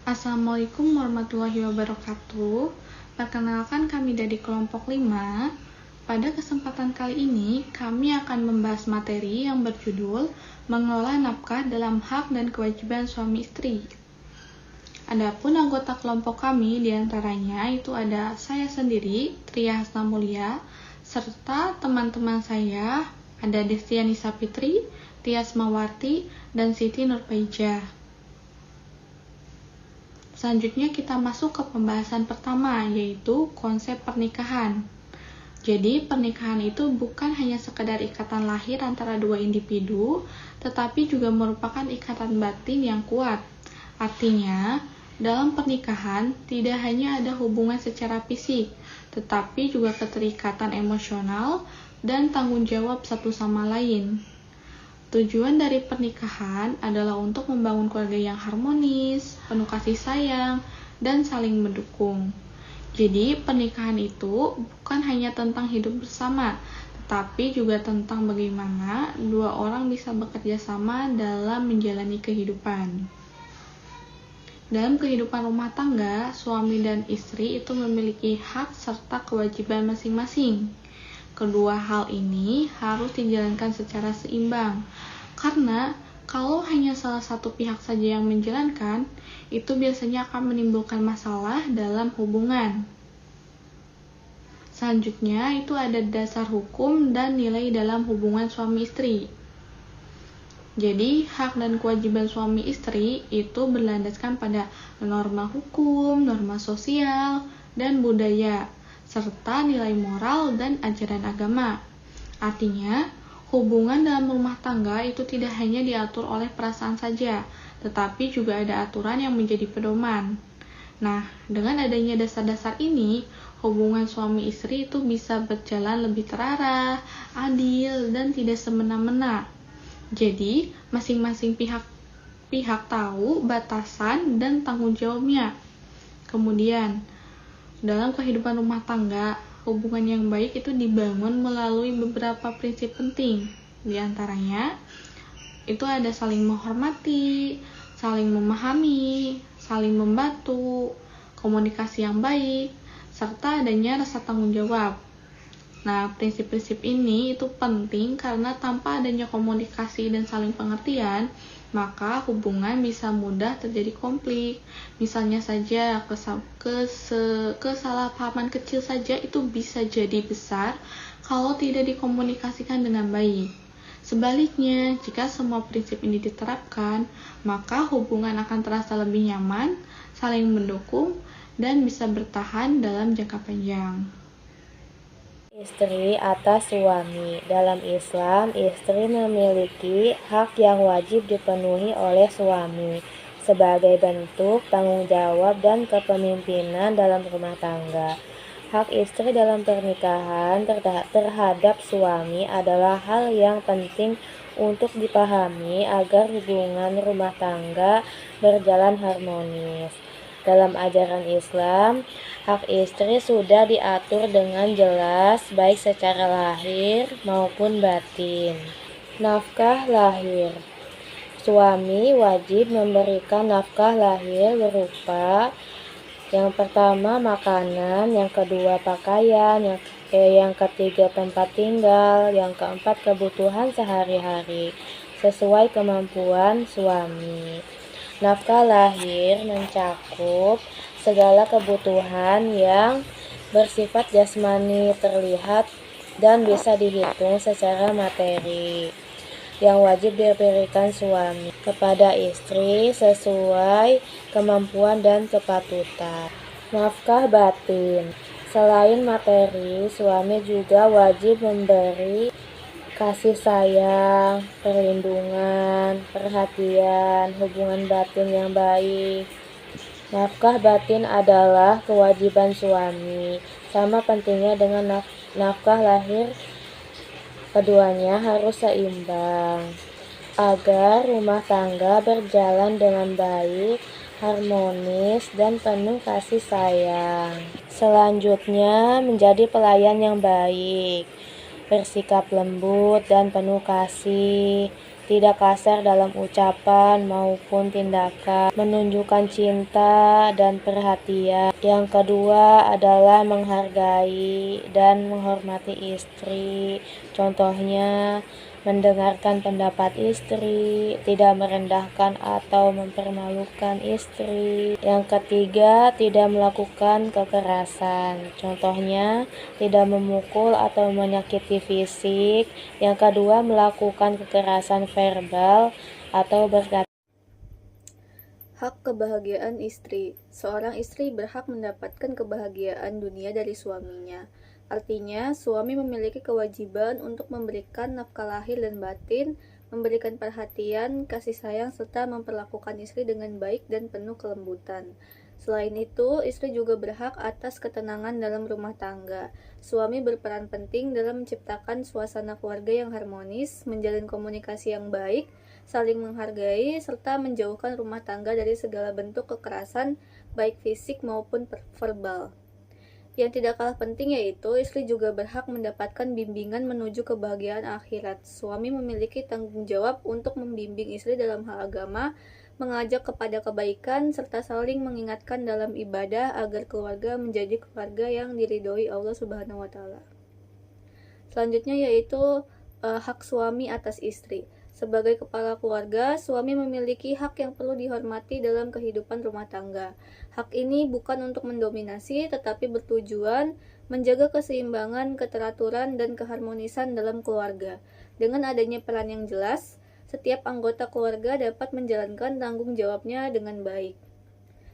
Assalamualaikum warahmatullahi wabarakatuh. Perkenalkan kami dari kelompok 5. Pada kesempatan kali ini, kami akan membahas materi yang berjudul mengelola nafkah dalam hak dan kewajiban suami istri. Adapun anggota kelompok kami diantaranya itu ada saya sendiri, Tria Hasna Mulia, serta teman-teman saya ada Destiani Sapitri, Tias Mawarti, dan Siti Nurpaijah. Selanjutnya kita masuk ke pembahasan pertama, yaitu konsep pernikahan. Jadi pernikahan itu bukan hanya sekedar ikatan lahir antara dua individu, tetapi juga merupakan ikatan batin yang kuat. Artinya, dalam pernikahan tidak hanya ada hubungan secara fisik, tetapi juga keterikatan emosional dan tanggung jawab satu sama lain. Tujuan dari pernikahan adalah untuk membangun keluarga yang harmonis, penuh kasih sayang, dan saling mendukung. Jadi, pernikahan itu bukan hanya tentang hidup bersama, tetapi juga tentang bagaimana dua orang bisa bekerja sama dalam menjalani kehidupan. Dalam kehidupan rumah tangga, suami dan istri itu memiliki hak serta kewajiban masing-masing. Kedua hal ini harus dijalankan secara seimbang, karena kalau hanya salah satu pihak saja yang menjalankan, itu biasanya akan menimbulkan masalah dalam hubungan. Selanjutnya, itu ada dasar hukum dan nilai dalam hubungan suami istri. Jadi, hak dan kewajiban suami istri itu berlandaskan pada norma hukum, norma sosial, dan budaya, serta nilai moral dan ajaran agama. Artinya, hubungan dalam rumah tangga itu tidak hanya diatur oleh perasaan saja, tetapi juga ada aturan yang menjadi pedoman. Nah, dengan adanya dasar-dasar ini, hubungan suami istri itu bisa berjalan lebih terarah, adil, dan tidak semena-mena. Jadi, masing-masing pihak tahu batasan dan tanggung jawabnya. Kemudian, dalam kehidupan rumah tangga, hubungan yang baik itu dibangun melalui beberapa prinsip penting. Di antaranya, itu ada saling menghormati, saling memahami, saling membantu, komunikasi yang baik, serta adanya rasa tanggung jawab. Nah, prinsip-prinsip ini itu penting karena tanpa adanya komunikasi dan saling pengertian, maka hubungan bisa mudah terjadi konflik. Misalnya saja kesalahpahaman kecil saja itu bisa jadi besar kalau tidak dikomunikasikan dengan baik. Sebaliknya, jika semua prinsip ini diterapkan, maka hubungan akan terasa lebih nyaman, saling mendukung, dan bisa bertahan dalam jangka panjang. Istri atas suami. Dalam Islam, istri memiliki hak yang wajib dipenuhi oleh suami sebagai bentuk tanggung jawab dan kepemimpinan dalam rumah tangga. Hak istri dalam pernikahan terhadap suami adalah hal yang penting untuk dipahami agar hubungan rumah tangga berjalan harmonis. Dalam ajaran Islam, hak istri sudah diatur dengan jelas baik secara lahir maupun batin. Nafkah lahir. Suami wajib memberikan nafkah lahir berupa yang pertama makanan, yang kedua pakaian, yang ketiga tempat tinggal, yang keempat kebutuhan sehari-hari sesuai kemampuan suami. Nafkah lahir mencakup segala kebutuhan yang bersifat jasmani terlihat dan bisa dihitung secara materi yang wajib diberikan suami kepada istri sesuai kemampuan dan kepatutan. Nafkah batin. Selain materi, suami juga wajib memberi kasih sayang, perlindungan, perhatian, hubungan batin yang baik. Nafkah batin adalah kewajiban suami, sama pentingnya dengan nafkah lahir. Keduanya harus seimbang agar rumah tangga berjalan dengan baik, harmonis, dan penuh kasih sayang. Selanjutnya, menjadi pelayan yang baik, bersikap lembut dan penuh kasih, tidak kasar dalam ucapan maupun tindakan, menunjukkan cinta dan perhatian. Yang kedua adalah menghargai dan menghormati istri. Contohnya, mendengarkan pendapat istri, tidak merendahkan atau mempermalukan istri. Yang ketiga, tidak melakukan kekerasan. Contohnya, tidak memukul atau menyakiti fisik. Yang kedua, melakukan kekerasan verbal atau berkata. Hak kebahagiaan istri. Seorang istri berhak mendapatkan kebahagiaan dunia dari suaminya. Artinya, suami memiliki kewajiban untuk memberikan nafkah lahir dan batin, memberikan perhatian, kasih sayang, serta memperlakukan istri dengan baik dan penuh kelembutan. Selain itu, istri juga berhak atas ketenangan dalam rumah tangga. Suami berperan penting dalam menciptakan suasana keluarga yang harmonis, menjalin komunikasi yang baik, saling menghargai, serta menjauhkan rumah tangga dari segala bentuk kekerasan, baik fisik maupun verbal. Yang tidak kalah penting yaitu istri juga berhak mendapatkan bimbingan menuju kebahagiaan akhirat. Suami memiliki tanggung jawab untuk membimbing istri dalam hal agama, mengajak kepada kebaikan, serta saling mengingatkan dalam ibadah agar keluarga menjadi keluarga yang diridhoi Allah Subhanahu wa Ta'ala. Selanjutnya yaitu hak suami atas istri. Sebagai kepala keluarga, suami memiliki hak yang perlu dihormati dalam kehidupan rumah tangga. Hak ini bukan untuk mendominasi, tetapi bertujuan menjaga keseimbangan, keteraturan, dan keharmonisan dalam keluarga. Dengan adanya peran yang jelas, setiap anggota keluarga dapat menjalankan tanggung jawabnya dengan baik.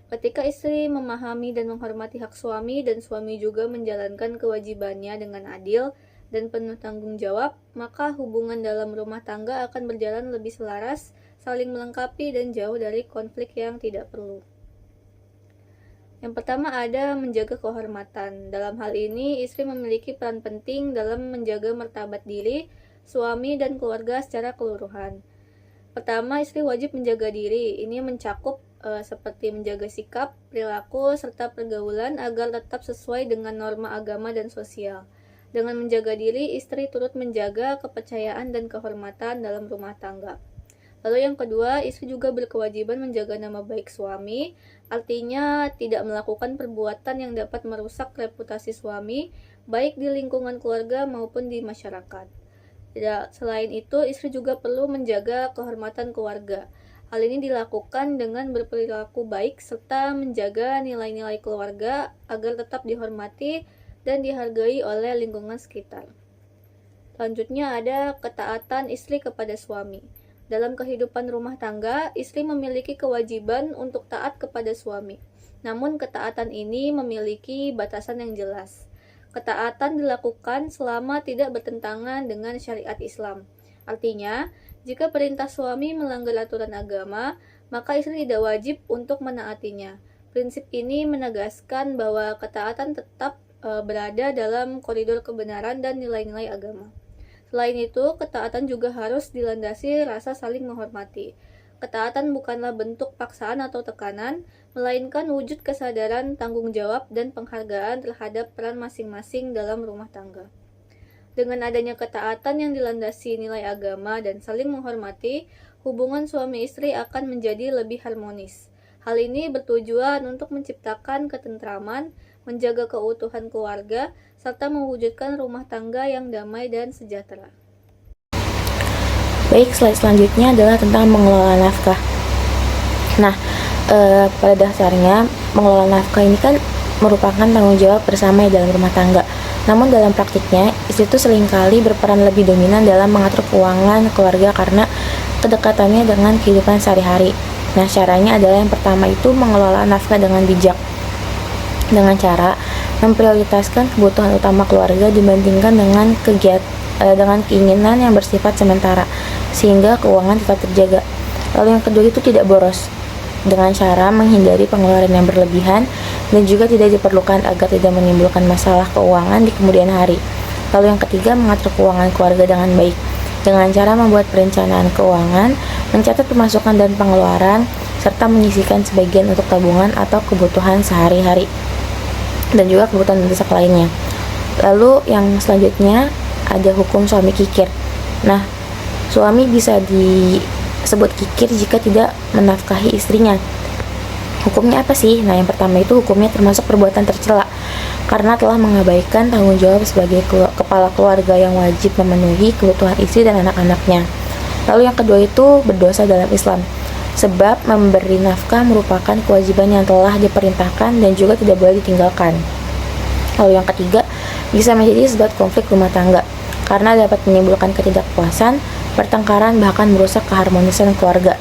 Ketika istri memahami dan menghormati hak suami, dan suami juga menjalankan kewajibannya dengan adil dan penuh tanggung jawab, maka hubungan dalam rumah tangga akan berjalan lebih selaras, saling melengkapi, dan jauh dari konflik yang tidak perlu. Yang pertama ada menjaga kehormatan. Dalam hal ini, istri memiliki peran penting dalam menjaga martabat diri, suami, dan keluarga secara keseluruhan. Pertama, istri wajib menjaga diri. Ini mencakup seperti menjaga sikap, perilaku, serta pergaulan agar tetap sesuai dengan norma agama dan sosial. Dengan menjaga diri, istri turut menjaga kepercayaan dan kehormatan dalam rumah tangga. Lalu yang kedua, istri juga berkewajiban menjaga nama baik suami, artinya tidak melakukan perbuatan yang dapat merusak reputasi suami, baik di lingkungan keluarga maupun di masyarakat. Selain itu, istri juga perlu menjaga kehormatan keluarga. Hal ini dilakukan dengan berperilaku baik serta menjaga nilai-nilai keluarga agar tetap dihormati dan dihargai oleh lingkungan sekitar. Selanjutnya ada ketaatan istri kepada suami. Dalam kehidupan rumah tangga, istri memiliki kewajiban untuk taat kepada suami. Namun ketaatan ini memiliki batasan yang jelas. Ketaatan dilakukan selama tidak bertentangan dengan syariat Islam. Artinya, jika perintah suami melanggar aturan agama, maka istri tidak wajib untuk menaatinya. Prinsip ini menegaskan bahwa ketaatan tetap berada dalam koridor kebenaran dan nilai-nilai agama. Selain itu, ketaatan juga harus dilandasi rasa saling menghormati. Ketaatan bukanlah bentuk paksaan atau tekanan, melainkan wujud kesadaran, tanggung jawab, dan penghargaan terhadap peran masing-masing dalam rumah tangga. Dengan adanya ketaatan yang dilandasi nilai agama dan saling menghormati, hubungan suami istri akan menjadi lebih harmonis. Hal ini bertujuan untuk menciptakan ketentraman, menjaga keutuhan keluarga, serta mewujudkan rumah tangga yang damai dan sejahtera. Baik, slide selanjutnya adalah tentang mengelola nafkah. Nah, pada dasarnya mengelola nafkah ini kan merupakan tanggung jawab bersama dalam rumah tangga. Namun dalam praktiknya, istri itu seringkali berperan lebih dominan dalam mengatur keuangan keluarga karena kedekatannya dengan kehidupan sehari-hari. Nah, caranya adalah yang pertama itu mengelola nafkah dengan bijak, dengan cara memprioritaskan kebutuhan utama keluarga dibandingkan dengan dengan keinginan yang bersifat sementara, sehingga keuangan tetap terjaga. Lalu yang kedua itu tidak boros, dengan cara menghindari pengeluaran yang berlebihan dan juga tidak diperlukan agar tidak menimbulkan masalah keuangan di kemudian hari. Lalu yang ketiga, mengatur keuangan keluarga dengan baik, dengan cara membuat perencanaan keuangan, mencatat pemasukan dan pengeluaran, serta menyisihkan sebagian untuk tabungan atau kebutuhan sehari-hari dan juga kebutuhan mendesak lainnya. Lalu yang selanjutnya ada hukum suami kikir. Nah, Suami bisa disebut kikir jika tidak menafkahi istrinya. Hukumnya apa sih? Nah, yang pertama itu hukumnya termasuk perbuatan tercela karena telah mengabaikan tanggung jawab sebagai kepala keluarga yang wajib memenuhi kebutuhan istri dan anak-anaknya. Lalu yang kedua itu berdosa dalam Islam, sebab memberi nafkah merupakan kewajiban yang telah diperintahkan dan juga tidak boleh ditinggalkan. Lalu yang ketiga, bisa menjadi sebab konflik rumah tangga karena dapat menimbulkan ketidakpuasan, pertengkaran, bahkan merusak keharmonisan keluarga.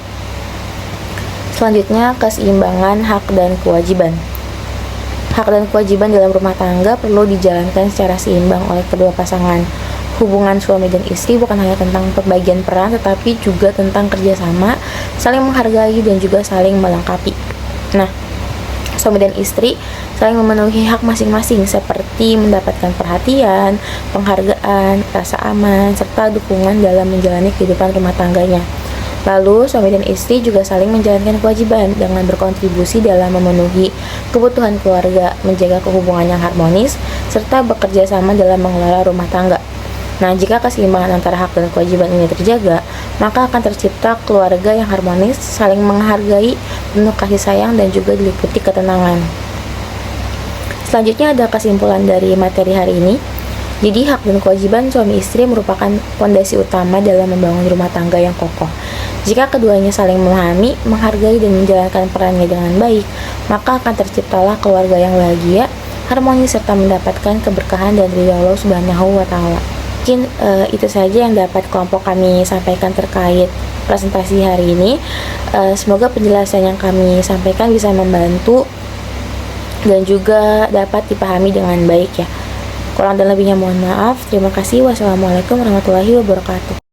Selanjutnya, keseimbangan hak dan kewajiban. Hak dan kewajiban dalam rumah tangga perlu dijalankan secara seimbang oleh kedua pasangan. Hubungan suami dan istri bukan hanya tentang pembagian peran, tetapi juga tentang kerjasama, saling menghargai, dan juga saling melengkapi. Nah, suami dan istri saling memenuhi hak masing-masing seperti mendapatkan perhatian, penghargaan, rasa aman, serta dukungan dalam menjalani kehidupan rumah tangganya. Lalu, suami dan istri juga saling menjalankan kewajiban dengan berkontribusi dalam memenuhi kebutuhan keluarga, menjaga hubungan yang harmonis, serta bekerja sama dalam mengelola rumah tangga. Nah, jika keseimbangan antara hak dan kewajiban ini terjaga, maka akan tercipta keluarga yang harmonis, saling menghargai, penuh kasih sayang, dan juga diliputi ketenangan. Selanjutnya ada kesimpulan dari materi hari ini. Jadi, hak dan kewajiban suami istri merupakan fondasi utama dalam membangun rumah tangga yang kokoh. Jika keduanya saling memahami, menghargai, dan menjalankan perannya dengan baik, maka akan terciptalah keluarga yang bahagia, harmonis, serta mendapatkan keberkahan dari Allah Subhanahu wa Ta'ala. Mungkin itu saja yang dapat kelompok kami sampaikan terkait presentasi hari ini. Semoga penjelasan yang kami sampaikan bisa membantu dan juga dapat dipahami dengan baik ya. Kurang dan lebihnya mohon maaf. Terima kasih. Wassalamualaikum warahmatullahi wabarakatuh.